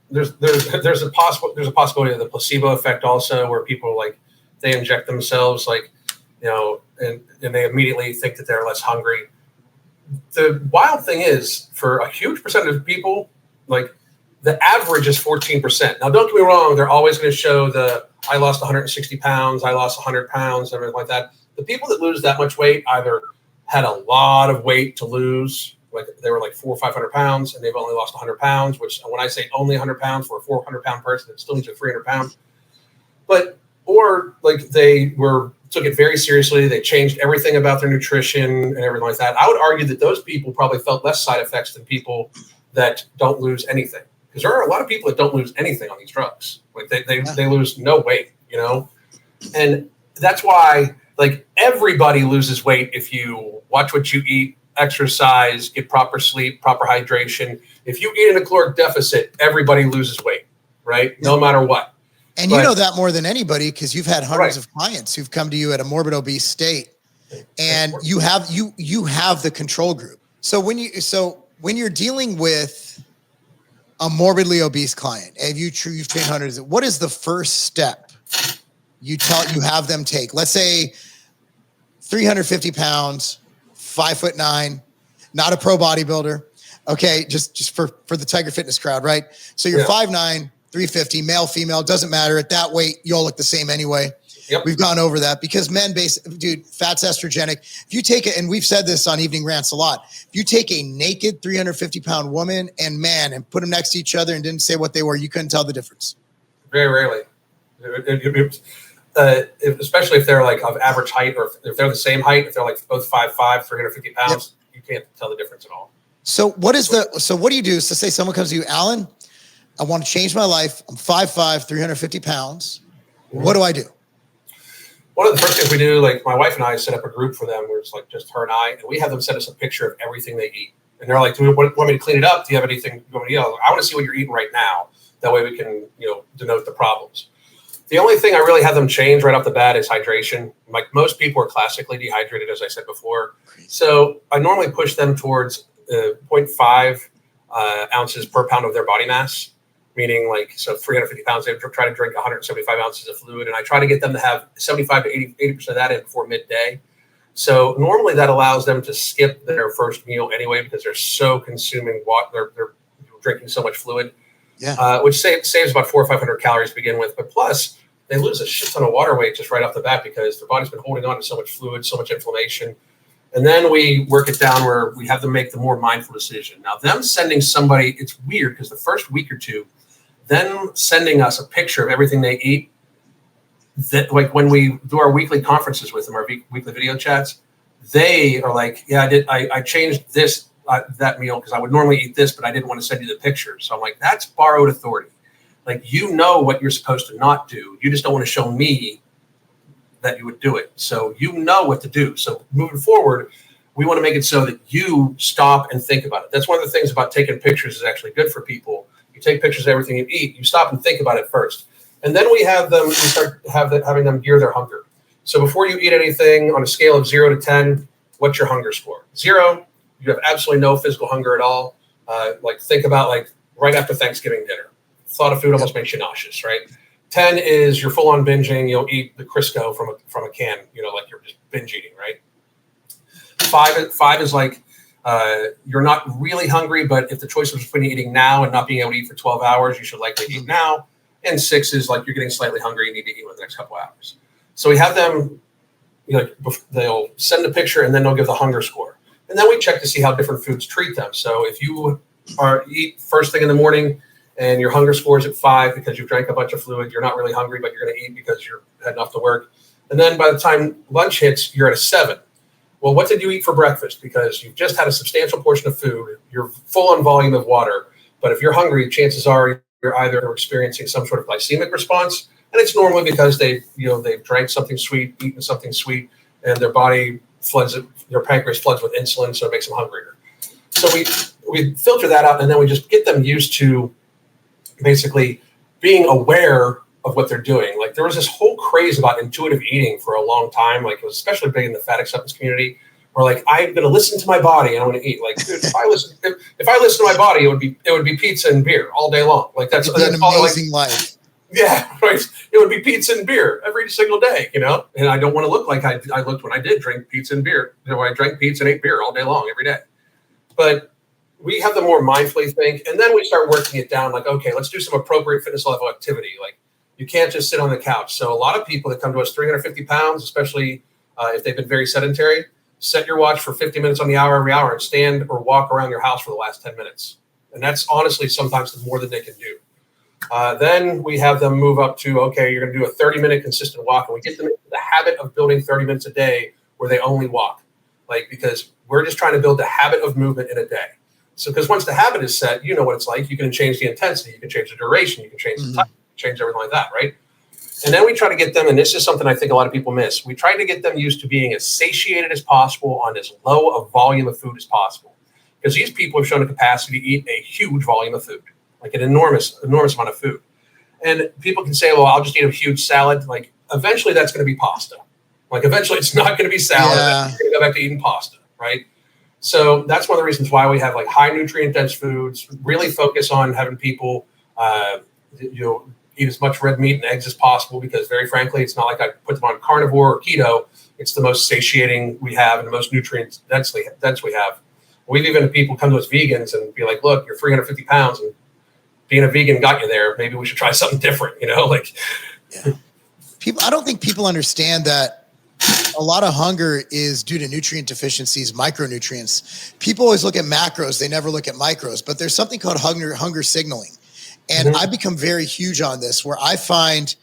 there's a possibility of the placebo effect also, where people like they inject themselves and they immediately think that they're less hungry. The wild thing is, for a huge percentage of people, like the average is 14%. Now, don't get me wrong; they're always going to show I lost 160 pounds, I lost 100 pounds, everything like that. The people that lose that much weight either had a lot of weight to lose, like they were like 400 or 500 pounds and they've only lost 100 pounds, which when I say only 100 pounds for a 400-pound person, it still needs a 300 pound. But, or like took it very seriously. They changed everything about their nutrition and everything like that. I would argue that those people probably felt less side effects than people that don't lose anything. Because there are a lot of people that don't lose anything on these drugs. Like they lose no weight, and that's why like everybody loses weight if you watch what you eat, exercise, get proper sleep, proper hydration. If you eat in a caloric deficit, everybody loses weight, right? Yeah. No matter what. And you know that more than anybody because you've had hundreds of clients who've come to you at a morbid obese state, and you have the control group. So when you're dealing with a morbidly obese client, and you've trained hundreds, what is the first step you have them take? Let's say 350 pounds, 5'9", not a pro bodybuilder. Okay. Just for the Tiger Fitness crowd, right? So you're 5'9", 350, male, female, doesn't matter. At that weight, you all look the same anyway. Yep. We've gone over that because men fat's estrogenic. If you take it, and we've said this on Evening Rants a lot, if you take a naked 350-pound woman and man and put them next to each other and didn't say what they were, you couldn't tell the difference. Very rarely. Especially if they're like of average height, or if they're the same height, if they're like both 5'5", 350 pounds, you can't tell the difference at all. So what do you do? So say someone comes to you, Alan, I want to change my life. I'm 5'5", 350 pounds. What do I do? One of the first things we do, like my wife and I set up a group for them where it's like just her and I, and we have them send us a picture of everything they eat. And they're like, do you want me to clean it up? Do you have anything you want me to eat? I want to see what you're eating right now. That way we can, denote the problems. The only thing I really have them change right off the bat is hydration. Like most people are classically dehydrated, as I said before. So I normally push them towards 0.5 ounces per pound of their body mass. Meaning 350 pounds, they try to drink 175 ounces of fluid. And I try to get them to have 75 to 80% of that in before midday. So normally that allows them to skip their first meal anyway, because they're so consuming water. They're drinking so much fluid, which saves about 400 or 500 calories to begin with. But plus they lose a shit ton of water weight just right off the bat because their body's been holding on to so much fluid, so much inflammation. And then we work it down where we have them make the more mindful decision. Now them sending somebody, it's weird because the first week or two, them sending us a picture of everything they eat, that like when we do our weekly conferences with them, our weekly video chats, they are like, I changed this, that meal because I would normally eat this, but I didn't want to send you the picture. So I'm like, that's borrowed authority. Like, what you're supposed to not do. You just don't want to show me that you would do it. So you know what to do. So moving forward, we want to make it so that you stop and think about it. That's one of the things about taking pictures is actually good for people. You take pictures of everything you eat, you stop and think about it having them gear their hunger. So before you eat anything on a scale of 0 to 10, what's your hunger score? 0, you have absolutely no physical hunger at all. Think about right after Thanksgiving dinner. Thought of food almost makes you nauseous, right? 10 is you're full on binging. You'll eat the Crisco from a can, like you're just binge eating, right? 5 is you're not really hungry, but if the choice was between eating now and not being able to eat for 12 hours, you should likely eat now. And 6 is you're getting slightly hungry, you need to eat within the next couple hours. So we have them, they'll send a picture and then they'll give the hunger score. And then we check to see how different foods treat them. So if you eat first thing in the morning and your hunger score is at 5 because you've drank a bunch of fluid, you're not really hungry, but you're going to eat because you're heading off to work. And then by the time lunch hits, you're at a 7. Well, what did you eat for breakfast? Because you've just had a substantial portion of food. You're full on volume of water. But if you're hungry, chances are you're either experiencing some sort of glycemic response, and it's normally because they've drank something sweet, eaten something sweet, and their body their pancreas floods with insulin, so it makes them hungrier. So we filter that out, and then we just get them used to basically being aware of what they're doing. There was this whole craze about intuitive eating for a long time. It was especially big in the fat acceptance community, where I'm going to listen to my body and I'm going to eat. Dude, if I listen to my body, it would be pizza and beer all day long. That's an amazing life. Yeah, right. It would be pizza and beer every single day, And I don't want to look like I looked when I did drink pizza and beer. I drank pizza and ate beer all day long every day. But we have them more mindfully think, and then we start working it down. Okay, let's do some appropriate fitness level activity. You can't just sit on the couch. So a lot of people that come to us 350 pounds, especially if they've been very sedentary, set your watch for 50 minutes on the hour every hour and stand or walk around your house for the last 10 minutes. And that's honestly sometimes more than they can do. Then we have them move up to, okay, you're going to do a 30-minute consistent walk. And we get them into the habit of building 30 minutes a day where they only walk. Because we're just trying to build the habit of movement in a day. So because once the habit is set, you know what it's like. You can change the intensity. You can change the duration. You can change the time. You can change everything like that, right? And then we try to get them, and this is something I think a lot of people miss. We try to get them used to being as satiated as possible on as low a volume of food as possible. Because these people have shown a capacity to eat a huge volume of food, like an enormous amount of food. And people can say, well, I'll just eat a huge salad. Eventually that's going to be pasta. Eventually it's not going to be salad. Yeah. You're going to go back to eating pasta, right? So that's one of the reasons why we have high nutrient dense foods, really focus on having people, eat as much red meat and eggs as possible, because very frankly, it's not like I put them on carnivore or keto. It's the most satiating we have and the most nutrient dense we have. We've even had people come to us vegans and be like, look, you're 350 pounds and being a vegan got you there. Maybe we should try something different, Yeah. I don't think people understand that a lot of hunger is due to nutrient deficiencies, micronutrients. People always look at macros. They never look at micros, but there's something called hunger signaling. And I've become very huge on this, where I find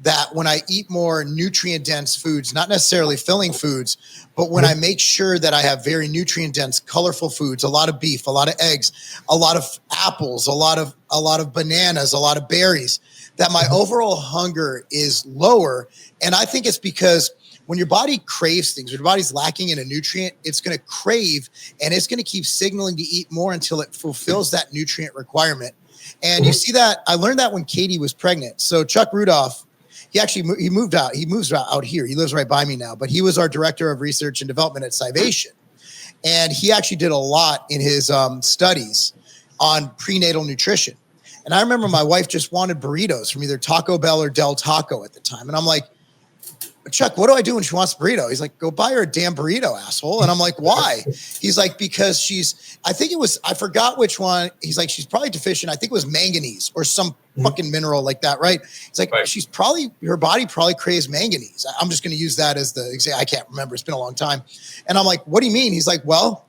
that when I eat more nutrient dense foods, not necessarily filling foods, but when I make sure that I have very nutrient dense, colorful foods, a lot of beef, a lot of eggs, a lot of apples, a lot of bananas, a lot of berries, that my overall hunger is lower. And I think it's because when your body craves things, when your body's lacking in a nutrient, it's going to crave and it's going to keep signaling to eat more until it fulfills that nutrient requirement. And you see that, I learned that when Katie was pregnant. So Chuck Rudolph, he moved out. He moves out here. He lives right by me now, but he was our director of research and development at Scivation. And he actually did a lot in his studies on prenatal nutrition. And I remember my wife just wanted burritos from either Taco Bell or Del Taco at the time. And I'm like, Chuck, what do I do when she wants a burrito? He's like, go buy her a damn burrito, asshole. And I'm like, why? He's like, because I forgot which one. He's like, she's probably deficient. I think it was manganese or some fucking mineral like that, right? It's like, her body probably craves manganese. I'm just going to use that as the example. I can't remember. It's been a long time. And I'm like, what do you mean? He's like, well,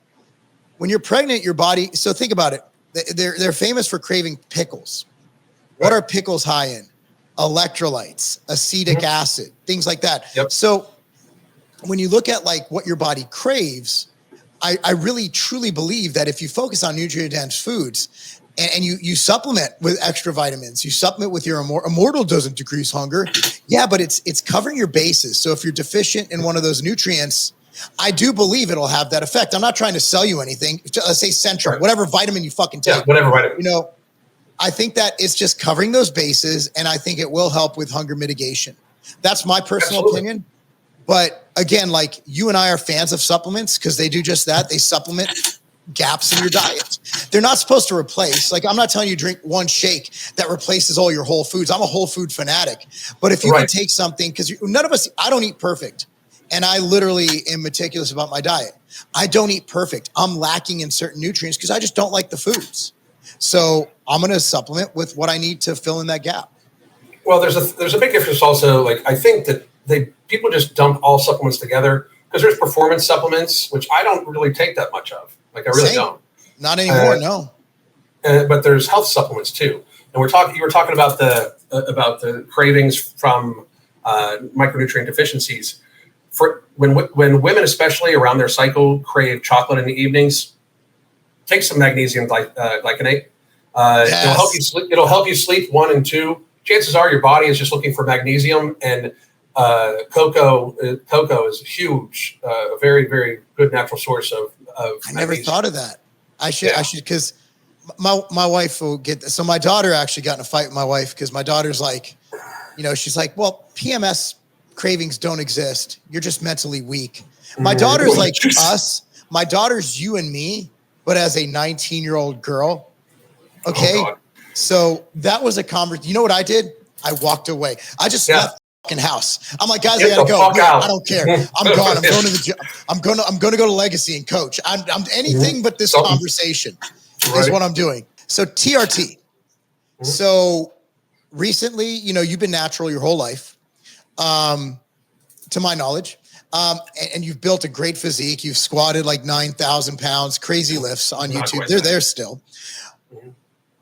when you're pregnant, your body, so think about it. They're famous for craving pickles. What are pickles high in? Electrolytes, acetic acid, things like that. Yep. So when you look at what your body craves, I really truly believe that if you focus on nutrient dense foods and you supplement with extra vitamins, you supplement with your Immortal doesn't decrease hunger. Yeah, but it's covering your bases. So if you're deficient in one of those nutrients, I do believe it'll have that effect. I'm not trying to sell you anything. Let's say Centrum, whatever vitamin you fucking take. Yeah, whatever vitamin. I think that it's just covering those bases, and I think it will help with hunger mitigation. That's my personal opinion. But again, you and I are fans of supplements because they do just that. They supplement gaps in your diet. They're not supposed to replace. I'm not telling you drink one shake that replaces all your whole foods. I'm a whole food fanatic. But if you can take something, because none of us, I don't eat perfect. And I literally am meticulous about my diet. I don't eat perfect. I'm lacking in certain nutrients because I just don't like the foods. So I'm going to supplement with what I need to fill in that gap. Well, there's a big difference also. I think that people just dump all supplements together, because there's performance supplements, which I don't really take that much of. I really don't. Not anymore. No. But there's health supplements too. And you were talking about the cravings from micronutrient deficiencies. For when women, especially around their cycle, crave chocolate in the evenings, take some magnesium glycinate. It'll help you sleep 1 and 2. Chances are your body is just looking for magnesium, and cocoa is huge, a very, very good natural source of I never thought of that. I should, because my wife will get this. So my daughter actually got in a fight with my wife because my daughter's she's like, well, PMS cravings don't exist. You're just mentally weak. My daughter's like us. My daughter's you and me, but as a 19-year-old girl. Okay. Oh, so that was a conversation. You know what I did? I walked away. I just left the fucking house. I'm like, guys, I gotta go. I don't care. I'm gone. I'm going to the gym. I'm going to go to Legacy and coach. I'm anything but this conversation is what I'm doing. So TRT. So recently, you've been natural your whole life. To my knowledge, And you've built a great physique. You've squatted like 9,000 pounds, crazy lifts on Not YouTube. quite They're that. there still. Mhm.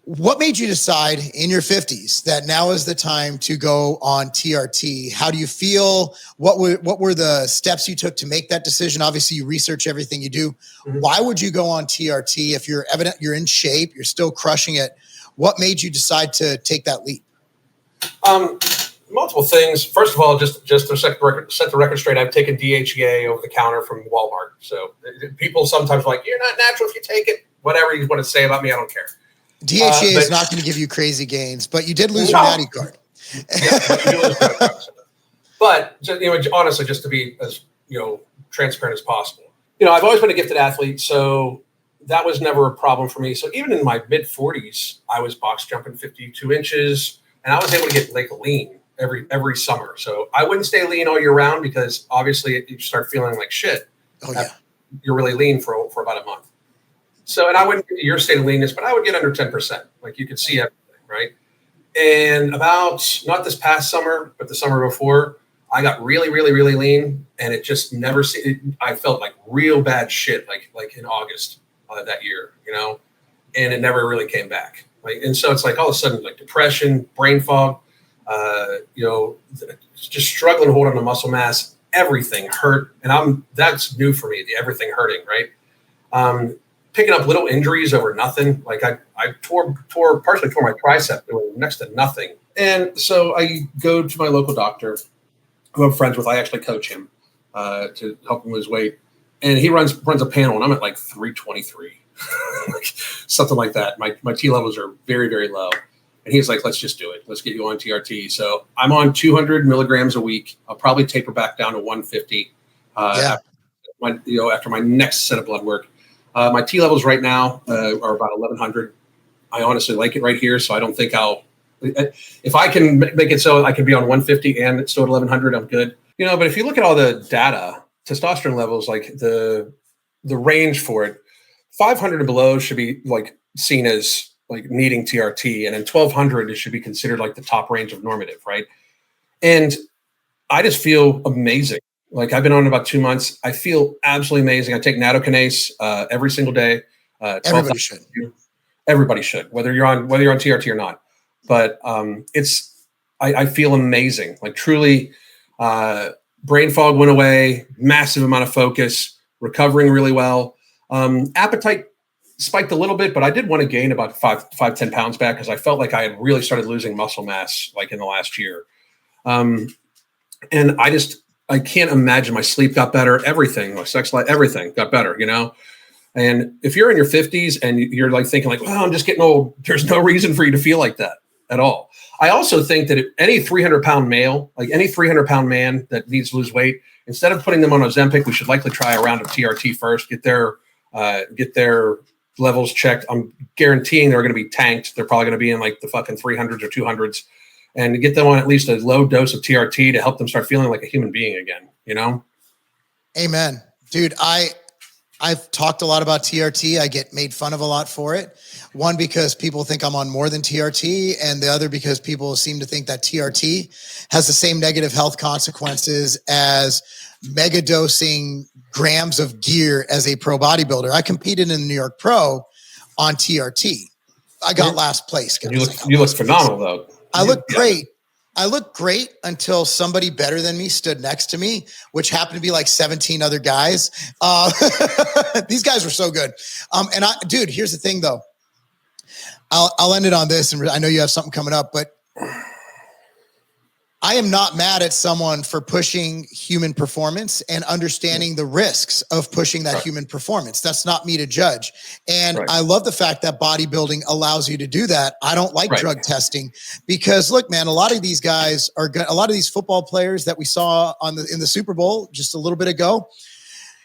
What made you decide in your 50s that now is the time to go on TRT? How do you feel? What were the steps you took to make that decision? Obviously, you research everything you do. Mhm. Why would you go on TRT if you're evident you're in shape, you're still crushing it? What made you decide to take that leap? Multiple things. First of all, just to set the record straight, I've taken DHEA over the counter from Walmart. So people sometimes are like, you're not natural if you take it. Whatever you want to say about me, I don't care. DHEA is not going to give you crazy gains, but you did lose your natty card. Yeah, but you do lose credit cards. But honestly, just to be as transparent as possible. I've always been a gifted athlete, so that was never a problem for me. So even in my mid 40s, I was box jumping 52 inches, and I was able to get lean every summer. So I wouldn't stay lean all year round because obviously you start feeling like shit. Oh yeah, you're really lean for about a month. So, and I wouldn't get your state of leanness, but I would get under 10%. Like you could see everything, right? And about not this past summer, but the summer before, I got really, really, really lean, and it just never. I felt like real bad shit, like in August that year, and it never really came back. And so it's like all of a sudden, like depression, brain fog, just struggling to hold on to muscle mass. Everything hurt, and that's new for me. The everything hurting, right? Picking up little injuries over nothing. Like I partially tore my tricep doing next to nothing. And so I go to my local doctor, who I'm friends with. I actually coach him to help him lose weight. And he runs a panel, and I'm at like 323, something like that. My T levels are very, very low. And he's like, let's just do it. Let's get you on TRT. So I'm on 200 milligrams a week. I'll probably taper back down to 150 after my next set of blood work. My T levels right now are about 1,100. I honestly like it right here, so I don't think if I can make it so I can be on 150 and it's still at 1,100, I'm good. But if you look at all the data, testosterone levels, like the range for it, 500 and below should be like seen as like needing TRT, and in 1,200 it should be considered like the top range of normative, right? And I just feel amazing. Like I've been on about 2 months. I feel absolutely amazing. I take nattokinase every single day. Everybody should. Everybody should, whether you're on TRT or not. But I feel amazing. Like truly, brain fog went away. Massive amount of focus. Recovering really well. Appetite spiked a little bit, but I did want to gain about 10 pounds back because I felt like I had really started losing muscle mass like in the last year. And I can't imagine my sleep got better. Everything, my sex life, everything got better, And if you're in your 50s and you're like thinking like, well, I'm just getting old, there's no reason for you to feel like that at all. I also think that any 300-pound male, like any 300-pound man that needs to lose weight, instead of putting them on Ozempic, we should likely try a round of TRT first, get their levels checked. I'm guaranteeing they're going to be tanked. They're probably going to be in like the fucking 300s or 200s. And to get them on at least a low dose of TRT to help them start feeling like a human being again, Amen. Dude, I've talked a lot about TRT. I get made fun of a lot for it. One, because people think I'm on more than TRT, and the other because people seem to think that TRT has the same negative health consequences as mega dosing grams of gear as a pro bodybuilder. I competed in the New York Pro on TRT. I got last place. Guys. You look phenomenal, though. I look great. I looked great until somebody better than me stood next to me, which happened to be like 17 other guys. These guys were so good. Dude, here's the thing though. I'll end it on this, and I know you have something coming up, but I am not mad at someone for pushing human performance and understanding the risks of pushing that human performance. That's not me to judge. And I love the fact that bodybuilding allows you to do that. I don't like drug testing because look, man, a lot of these guys a lot of these football players that we saw in the Super Bowl just a little bit ago,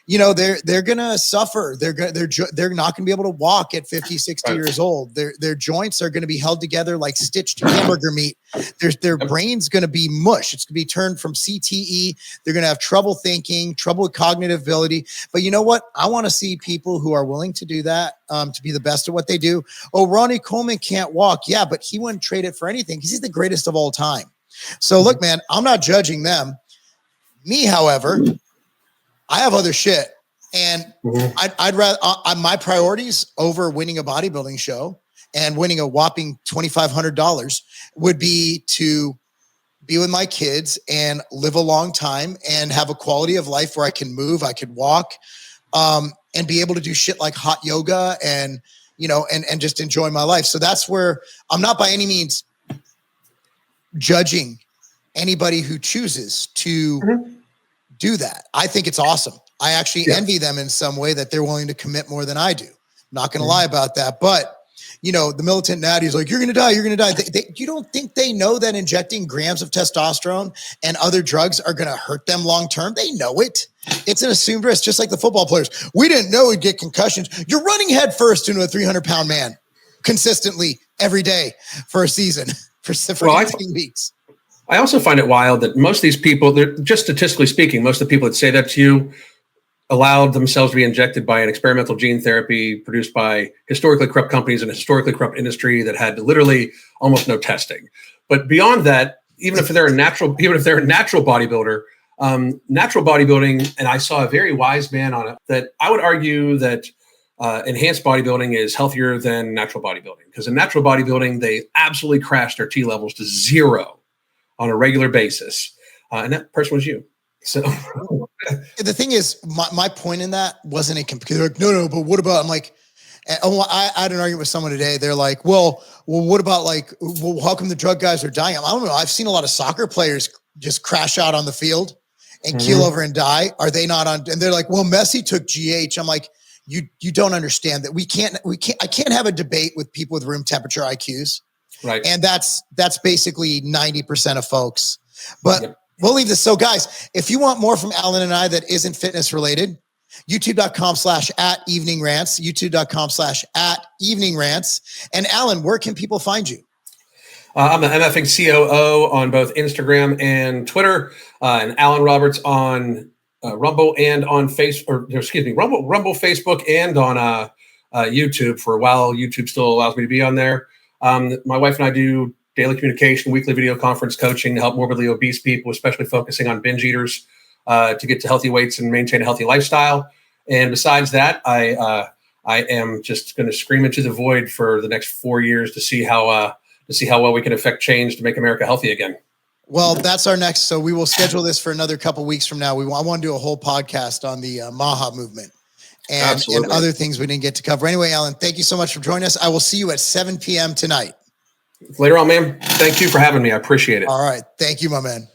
they're going to suffer. They're not going to be able to walk at 50, 60 years old. Their joints are going to be held together like stitched hamburger meat. Their brain's going to be mush. It's going to be turned from CTE. They're going to have trouble thinking, trouble with cognitive ability. But you know what? I want to see people who are willing to do that, to be the best at what they do. Oh, Ronnie Coleman can't walk. Yeah, but he wouldn't trade it for anything because he's the greatest of all time. So look, man, I'm not judging them. Me, however, I have other shit. And I'd rather, my priorities over winning a bodybuilding show and winning a whopping $2,500 would be to be with my kids and live a long time and have a quality of life where I can move, I could walk, and be able to do shit like hot yoga and, you know, and just enjoy my life. So that's where I'm not by any means judging anybody who chooses to do that. I think it's awesome. I actually envy them in some way that they're willing to commit more than I do. Not going to lie about that. But, you know, the militant natty is like, you're going to die. You're going to die. You don't think they know that injecting grams of testosterone and other drugs are going to hurt them long-term? They know it. It's an assumed risk, just like the football players. We didn't know we'd get concussions. You're running head first into a 300-pound man consistently every day for a season for 18 weeks. I also find it wild that most of these people, they're just statistically speaking, most of the people that say that to you allowed themselves to be injected by an experimental gene therapy produced by historically corrupt companies in a historically corrupt industry that had literally almost no testing. But beyond that, even if they're a natural bodybuilder, natural bodybuilding, and I saw a very wise man on it, that I would argue that enhanced bodybuilding is healthier than natural bodybuilding, because in natural bodybuilding, they absolutely crash their T levels to 0 on a regular basis. And that person was you. So the thing is, my point in that wasn't a computer. Like, no, but what about? I'm like, I had an argument with someone today. They're like, well, what about like, well, how come the drug guys are dying? I don't know. I've seen a lot of soccer players just crash out on the field and keel over and die. Are they not on? And they're like, well, Messi took GH. I'm like, you don't understand that I can't have a debate with people with room temperature IQs. Right. And that's basically 90% of folks. But we'll leave this. So guys, if you want more from Alan and I that isn't fitness related, youtube.com/@eveningrants, youtube.com/@eveningrants. And Alan, where can people find you? I'm the MFing COO on both Instagram and Twitter, and Alan Roberts on Rumble and on Rumble, Facebook, and on YouTube for a while. YouTube still allows me to be on there. My wife and I do daily communication, weekly video conference coaching to help morbidly obese people, especially focusing on binge eaters, to get to healthy weights and maintain a healthy lifestyle. And besides that, I am just going to scream into the void for the next 4 years to see how well we can affect change to make America healthy again. Well, that's our next. So we will schedule this for another couple of weeks from now. I want to do a whole podcast on the Maha movement and other things we didn't get to cover. Anyway, Alan, thank you so much for joining us. I will see you at 7 p.m. tonight. Later on, man. Thank you for having me. I appreciate it. All right. Thank you, my man.